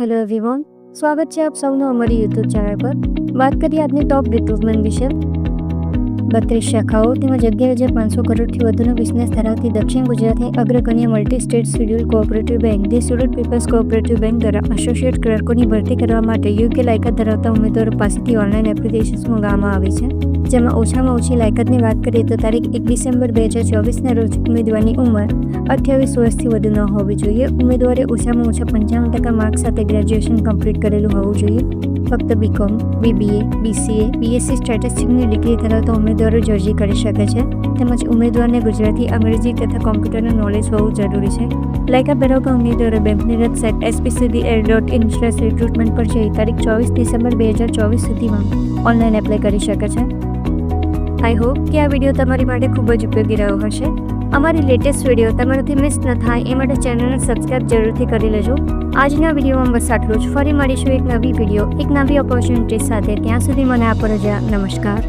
Hello everyone, સ્વાગત છે આપ સૌનું અમારી યુટ્યુબ ચેનલ પર। વાત કરીએ આજની ટોપ રિક્રુટમેન્ટ વિશે। 32 શાખાઓ તેમજ 11,500 કરોડથી વધુનો બિઝનેસ ધરાવતી દક્ષિણ ગુજરાતની અગ્રગણ્ય multi state schedule cooperative bank the Surat people's cooperative bank દ્વારા એસોસિએટ ક્લર્કોની ભરતી કરવા માટે યોગ્ય લાયકાત ધરાવતા ઉમેદવારો પાસેથી ઓનલાઈન એપ્લિકેશન્સ મંગાવવામાં આવી છે, જેમાં ઓછામાં ઓછી લાયકાતની વાત કરીએ તો તારીખ 1 ડિસેમ્બર 2024ના રોજ ઉમેદવારની ઉંમર 28 વર્ષથી વધુ ન હોવી જોઈએ। ઉમેદવારે ઓછામાં ઓછા 55% માર્ક સાથે ગ્રેજ્યુએશન કમ્પ્લીટ કરેલું હોવું જોઈએ। ફક્ત બીકોમ, બીબીએ, બીસીએ, બીએસસી સ્ટેટિસ્ટિક્સની ડિગ્રી ધરાવતા ઉમેદવારો જ અરજી કરી શકે છે, તેમજ ઉમેદવારને ગુજરાતી, અંગ્રેજી તથા કોમ્પ્યુટરનું નોલેજ હોવું જરૂરી છે। લાયકાત ધરાવતા ઉમેદવારો બેંકની વેબસાઇટ spcdl.in/recruitment પર જઈ તારીખ 24 ડિસેમ્બર 2024 સુધીમાં ઓનલાઈન એપ્લાય કરી શકે છે। આઈ હોપ કે આ વિડીયો તમારી માટે ખૂબ જ ઉપયોગી રહ્યો હશે। અમારી લેટેસ્ટ વિડીયો તમારાથી મિસ ન થાય એ માટે ચેનલને સબસ્ક્રાઇબ જરૂરથી કરી લેજો। આજના વિડીયોમાં બસ આટલું જ। ફરી મળીશું એક નવી વિડીયો, એક નવી ઓપોર્ચ્યુનિટી સાથે। ત્યાં સુધી મને આપો રજા। નમસ્કાર।